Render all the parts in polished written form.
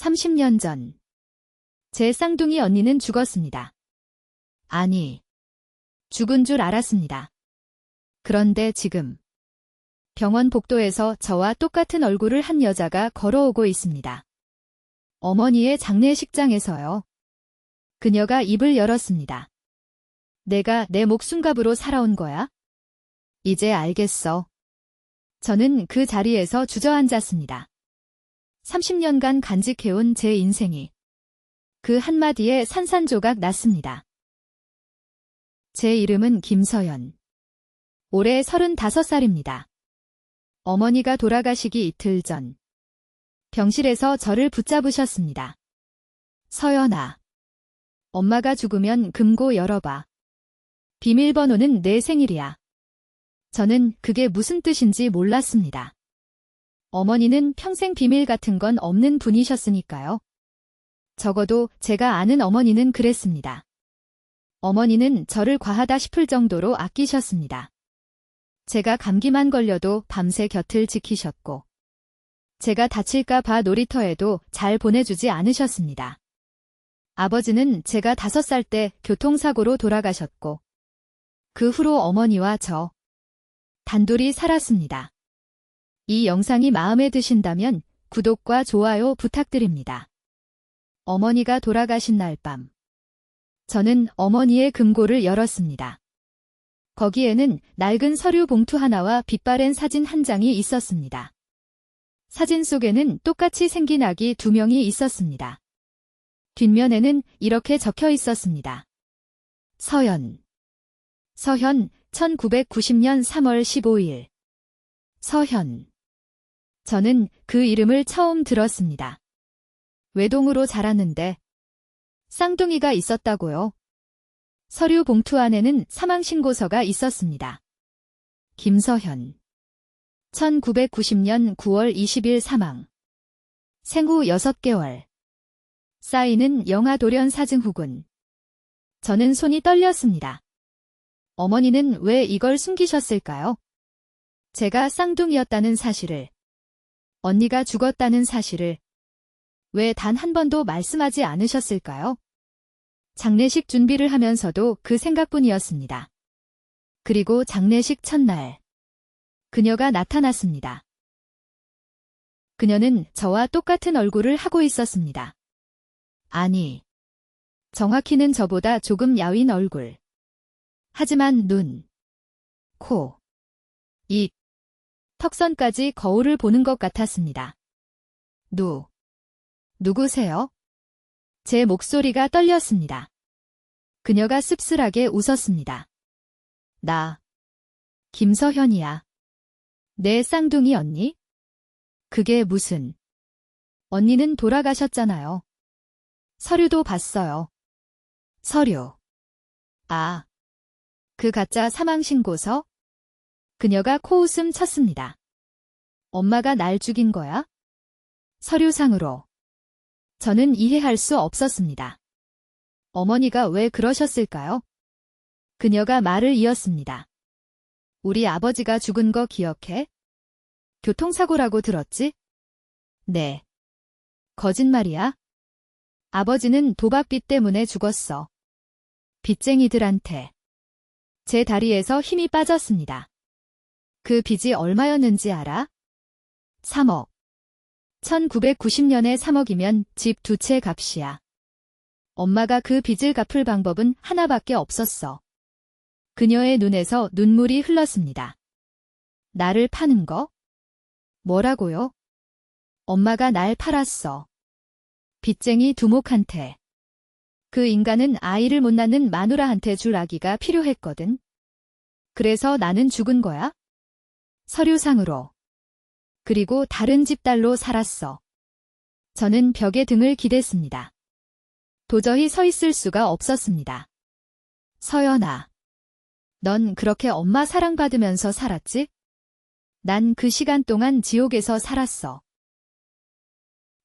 30년 전, 제 쌍둥이 언니는 죽었습니다. 아니, 죽은 줄 알았습니다. 그런데 지금, 병원 복도에서 저와 똑같은 얼굴을 한 여자가 걸어오고 있습니다. 어머니의 장례식장에서요. 그녀가 입을 열었습니다. 내가 내 목숨값으로 살아온 거야? 이제 알겠어. 저는 그 자리에서 주저앉았습니다. 30년간 간직해온 제 인생이 그 한마디에 산산조각 났습니다. 제 이름은 김서연. 올해 35살입니다. 어머니가 돌아가시기 이틀 전 병실에서 저를 붙잡으셨습니다. 서연아. 엄마가 죽으면 금고 열어봐. 비밀번호는 내 생일이야. 저는 그게 무슨 뜻인지 몰랐습니다. 어머니는 평생 비밀 같은 건 없는 분이셨으니까요. 적어도 제가 아는 어머니는 그랬습니다. 어머니는 저를 과하다 싶을 정도로 아끼셨습니다. 제가 감기만 걸려도 밤새 곁을 지키셨고, 제가 다칠까 봐 놀이터에도 잘 보내주지 않으셨습니다. 아버지는 제가 5살 때 교통사고로 돌아가셨고, 그 후로 어머니와 저 단둘이 살았습니다. 이 영상이 마음에 드신다면 구독과 좋아요 부탁드립니다. 어머니가 돌아가신 날 밤, 저는 어머니의 금고를 열었습니다. 거기에는 낡은 서류 봉투 하나와 빛바랜 사진 한 장이 있었습니다. 사진 속에는 똑같이 생긴 아기 2명이 있었습니다. 뒷면에는 이렇게 적혀 있었습니다. 서현. 서현, 1990년 3월 15일. 서현. 저는 그 이름을 처음 들었습니다. 외동으로 자랐는데 쌍둥이가 있었다고요. 서류 봉투 안에는 사망신고서가 있었습니다. 김서현. 1990년 9월 20일 사망. 생후 6개월. 사인은 영아돌연 사증후군. 저는 손이 떨렸습니다. 어머니는 왜 이걸 숨기셨을까요? 제가 쌍둥이였다는 사실을, 언니가 죽었다는 사실을 왜 단 한 번도 말씀하지 않으셨을까요? 장례식 준비를 하면서도 그 생각뿐이었습니다. 그리고 장례식 첫날, 그녀가 나타났습니다. 그녀는 저와 똑같은 얼굴을 하고 있었습니다. 아니, 정확히는 저보다 조금 야윈 얼굴. 하지만 눈, 코, 입, 턱선까지 거울을 보는 것 같았습니다. 누구세요? 제 목소리가 떨렸습니다. 그녀가 씁쓸하게 웃었습니다. 나, 김서현이야. 내 쌍둥이 언니? 그게 무슨... 언니는 돌아가셨잖아요. 서류도 봤어요. 서류. 아, 그 가짜 사망신고서? 그녀가 코웃음 쳤습니다. 엄마가 날 죽인 거야? 서류상으로. 저는 이해할 수 없었습니다. 어머니가 왜 그러셨을까요? 그녀가 말을 이었습니다. 우리 아버지가 죽은 거 기억해? 교통사고라고 들었지? 네. 거짓말이야? 아버지는 도박빚 때문에 죽었어. 빚쟁이들한테. 제 다리에서 힘이 빠졌습니다. 그 빚이 얼마였는지 알아? 3억. 1990년에 3억이면 집 2채 값이야. 엄마가 그 빚을 갚을 방법은 하나밖에 없었어. 그녀의 눈에서 눈물이 흘렀습니다. 나를 파는 거? 뭐라고요? 엄마가 날 팔았어. 빚쟁이 두목한테. 그 인간은 아이를 못 낳는 마누라한테 줄 아기가 필요했거든. 그래서 나는 죽은 거야? 서류상으로. 그리고 다른 집 딸로 살았어. 저는 벽에 등을 기댔습니다. 도저히 서 있을 수가 없었습니다. 서연아. 넌 그렇게 엄마 사랑받으면서 살았지? 난 그 시간 동안 지옥에서 살았어.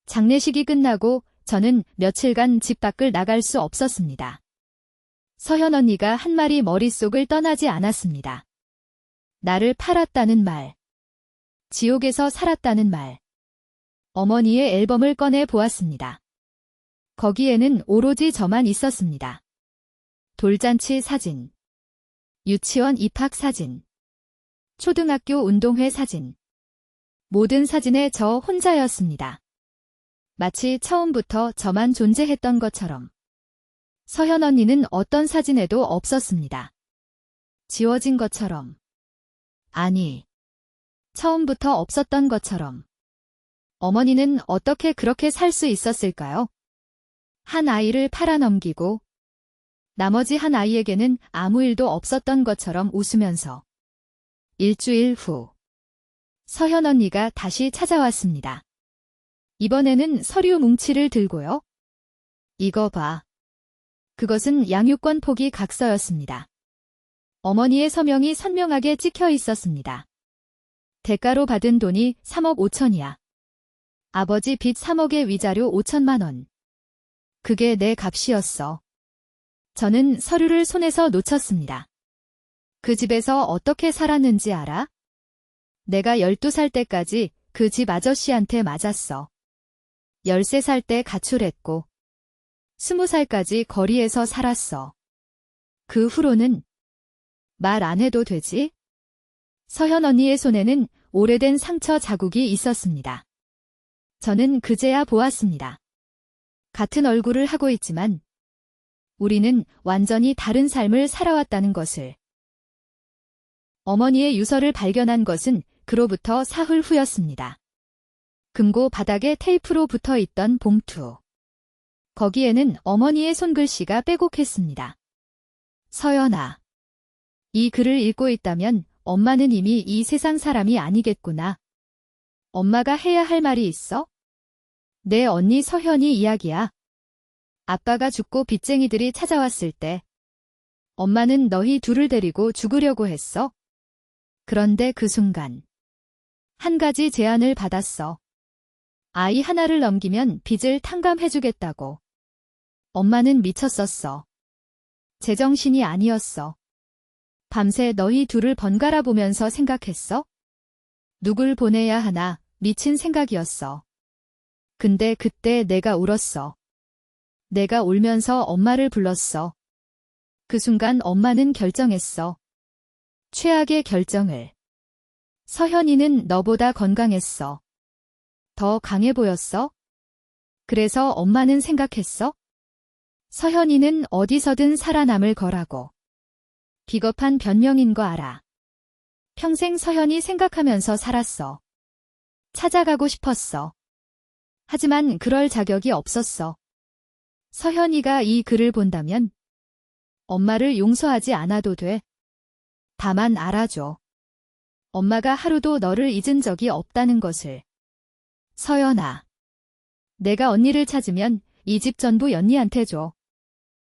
장례식이 끝나고 저는 며칠간 집 밖을 나갈 수 없었습니다. 서현 언니가 한 말이 머릿속을 떠나지 않았습니다. 나를 팔았다는 말. 지옥에서 살았다는 말. 어머니의 앨범을 꺼내 보았습니다. 거기에는 오로지 저만 있었습니다. 돌잔치 사진, 유치원 입학 사진, 초등학교 운동회 사진. 모든 사진에 저 혼자였습니다. 마치 처음부터 저만 존재했던 것처럼. 서현 언니는 어떤 사진에도 없었습니다. 지워진 것처럼. 아니, 처음부터 없었던 것처럼. 어머니는 어떻게 그렇게 살 수 있었을까요? 한 아이를 팔아넘기고 나머지 한 아이에게는 아무 일도 없었던 것처럼 웃으면서. 일주일 후 서현 언니가 다시 찾아왔습니다. 이번에는 서류 뭉치를 들고요. 이거 봐. 그것은 양육권 포기 각서였습니다. 어머니의 서명이 선명하게 찍혀 있었습니다. 대가로 받은 돈이 3억 5천이야. 아버지 빚 3억의 위자료 5천만 원. 그게 내 값이었어. 저는 서류를 손에서 놓쳤습니다. 그 집에서 어떻게 살았는지 알아? 내가 12살 때까지 그 집 아저씨한테 맞았어. 13살 때 가출했고 20살까지 거리에서 살았어. 그 후로는 말 안 해도 되지? 서현 언니의 손에는 오래된 상처 자국이 있었습니다. 저는 그제야 보았습니다. 같은 얼굴을 하고 있지만 우리는 완전히 다른 삶을 살아왔다는 것을. 어머니의 유서를 발견한 것은 그로부터 사흘 후였습니다. 금고 바닥에 테이프로 붙어 있던 봉투. 거기에는 어머니의 손글씨가 빼곡했습니다. 서연아. 이 글을 읽고 있다면 엄마는 이미 이 세상 사람이 아니겠구나. 엄마가 해야 할 말이 있어? 내 언니 서현이 이야기야. 아빠가 죽고 빚쟁이들이 찾아왔을 때 엄마는 너희 둘을 데리고 죽으려고 했어. 그런데 그 순간 한 가지 제안을 받았어. 아이 하나를 넘기면 빚을 탕감해주겠다고. 엄마는 미쳤었어. 제정신이 아니었어. 밤새 너희 둘을 번갈아 보면서 생각했어? 누굴 보내야 하나 미친 생각이었어. 근데 그때 내가 울었어. 내가 울면서 엄마를 불렀어. 그 순간 엄마는 결정했어. 최악의 결정을. 서현이는 너보다 건강했어. 더 강해 보였어? 그래서 엄마는 생각했어? 서현이는 어디서든 살아남을 거라고. 비겁한 변명인 거 알아. 평생 서현이 생각하면서 살았어. 찾아가고 싶었어. 하지만 그럴 자격이 없었어. 서현이가 이 글을 본다면 엄마를 용서하지 않아도 돼. 다만 알아줘. 엄마가 하루도 너를 잊은 적이 없다는 것을. 서연아. 내가 언니를 찾으면 이 집 전부 연니한테 줘.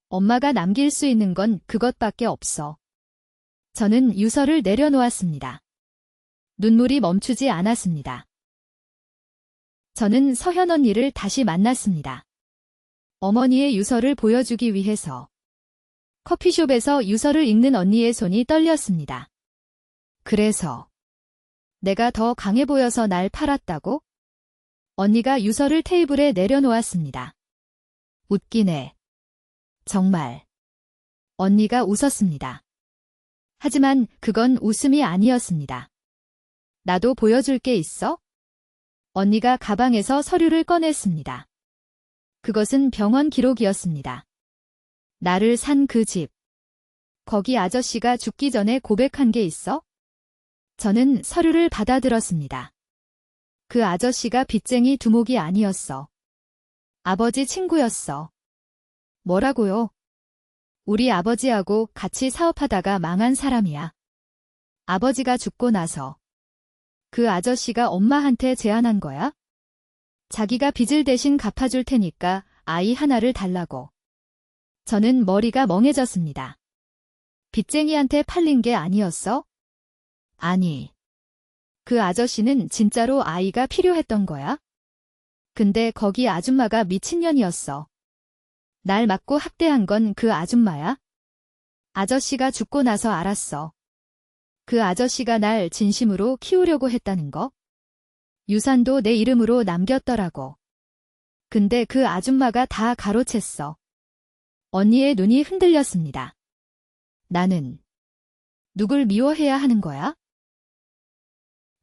엄마가 남길 수 있는 건 그것밖에 없어. 저는 유서를 내려놓았습니다. 눈물이 멈추지 않았습니다. 저는 서현 언니를 다시 만났습니다. 어머니의 유서를 보여주기 위해서. 커피숍에서 유서를 읽는 언니의 손이 떨렸습니다. 그래서 내가 더 강해 보여서 날 팔았다고? 언니가 유서를 테이블에 내려놓았습니다. 웃기네. 정말. 언니가 웃었습니다. 하지만 그건 웃음이 아니었습니다. 나도 보여줄 게 있어? 언니가 가방에서 서류를 꺼냈습니다. 그것은 병원 기록이었습니다. 나를 산 그 집. 거기 아저씨가 죽기 전에 고백한 게 있어? 저는 서류를 받아들었습니다. 그 아저씨가 빚쟁이 두목이 아니었어. 아버지 친구였어. 뭐라고요? 우리 아버지하고 같이 사업하다가 망한 사람이야. 아버지가 죽고 나서 그 아저씨가 엄마한테 제안한 거야? 자기가 빚을 대신 갚아줄 테니까 아이 하나를 달라고. 저는 머리가 멍해졌습니다. 빚쟁이한테 팔린 게 아니었어? 아니. 그 아저씨는 진짜로 아이가 필요했던 거야? 근데 거기 아줌마가 미친년이었어. 날 맞고 학대한 건 그 아줌마야? 아저씨가 죽고 나서 알았어. 그 아저씨가 날 진심으로 키우려고 했다는 거? 유산도 내 이름으로 남겼더라고. 근데 그 아줌마가 다 가로챘어. 언니의 눈이 흔들렸습니다. 나는 누굴 미워해야 하는 거야?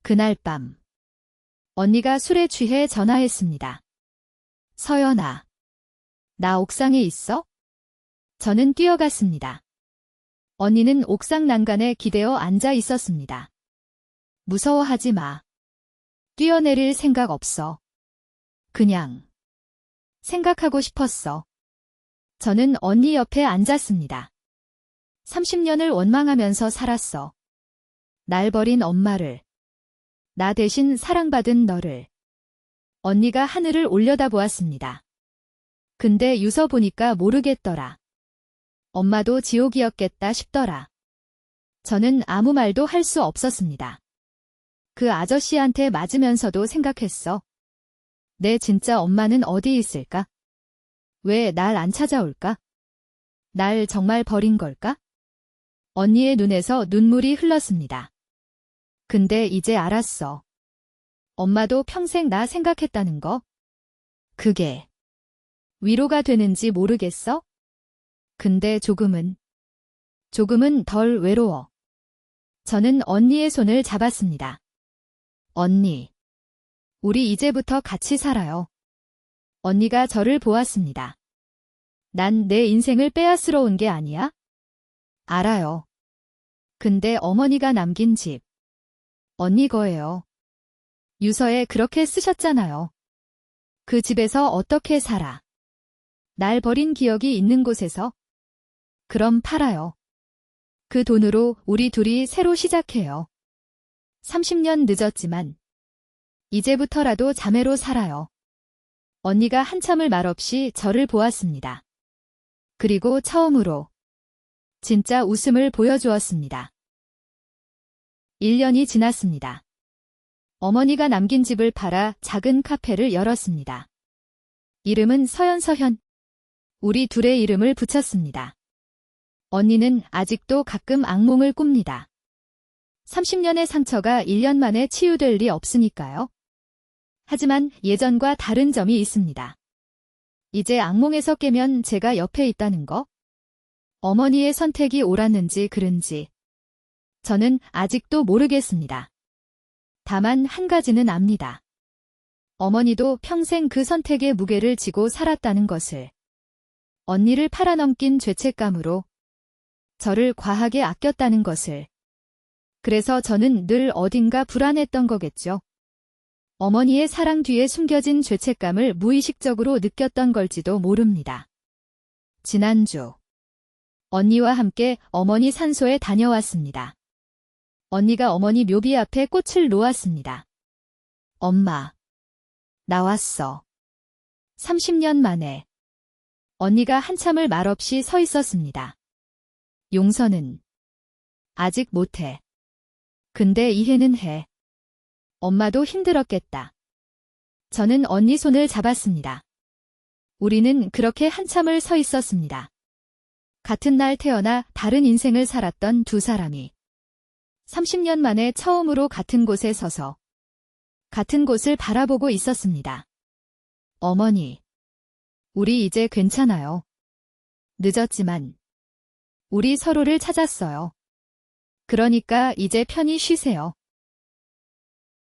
그날 밤 언니가 술에 취해 전화했습니다. 서연아, 나 옥상에 있어? 저는 뛰어갔습니다. 언니는 옥상 난간에 기대어 앉아 있었습니다. 무서워하지 마. 뛰어내릴 생각 없어. 그냥 생각하고 싶었어. 저는 언니 옆에 앉았습니다. 30년을 원망하면서 살았어. 날 버린 엄마를, 나 대신 사랑받은 너를. 언니가 하늘을 올려다보았습니다. 근데 유서 보니까 모르겠더라. 엄마도 지옥이었겠다 싶더라. 저는 아무 말도 할 수 없었습니다. 그 아저씨한테 맞으면서도 생각했어. 내 진짜 엄마는 어디 있을까? 왜 날 안 찾아올까? 날 정말 버린 걸까? 언니의 눈에서 눈물이 흘렀습니다. 근데 이제 알았어. 엄마도 평생 나 생각했다는 거. 그게 위로가 되는지 모르겠어? 근데 조금은 덜 외로워. 저는 언니의 손을 잡았습니다. 언니, 우리 이제부터 같이 살아요. 언니가 저를 보았습니다. 난 내 인생을 빼앗으러 온 게 아니야? 알아요. 근데 어머니가 남긴 집, 언니 거예요. 유서에 그렇게 쓰셨잖아요. 그 집에서 어떻게 살아? 날 버린 기억이 있는 곳에서? 그럼 팔아요. 그 돈으로 우리 둘이 새로 시작해요. 30년 늦었지만 이제부터라도 자매로 살아요. 언니가 한참을 말없이 저를 보았습니다. 그리고 처음으로 진짜 웃음을 보여주었습니다. 1년이 지났습니다. 어머니가 남긴 집을 팔아 작은 카페를 열었습니다. 이름은 서연. 우리 둘의 이름을 붙였습니다. 언니는 아직도 가끔 악몽을 꿉니다. 30년의 상처가 1년 만에 치유될 리 없으니까요. 하지만 예전과 다른 점이 있습니다. 이제 악몽에서 깨면 제가 옆에 있다는 거? 어머니의 선택이 옳았는지 그른지 저는 아직도 모르겠습니다. 다만 한 가지는 압니다. 어머니도 평생 그 선택의 무게를 지고 살았다는 것을. 언니를 팔아넘긴 죄책감으로 저를 과하게 아꼈다는 것을. 그래서 저는 늘 어딘가 불안했던 거겠죠. 어머니의 사랑 뒤에 숨겨진 죄책감을 무의식적으로 느꼈던 걸지도 모릅니다. 지난주 언니와 함께 어머니 산소에 다녀왔습니다. 언니가 어머니 묘비 앞에 꽃을 놓았습니다. 엄마, 나왔어. 30년 만에. 언니가 한참을 말없이 서 있었습니다. 용서는 아직 못해. 근데 이해는 해. 엄마도 힘들었겠다. 저는 언니 손을 잡았습니다. 우리는 그렇게 한참을 서 있었습니다. 같은 날 태어나 다른 인생을 살았던 두 사람이 30년 만에 처음으로 같은 곳에 서서 같은 곳을 바라보고 있었습니다. 어머니, 우리 이제 괜찮아요. 늦었지만 우리 서로를 찾았어요. 그러니까 이제 편히 쉬세요.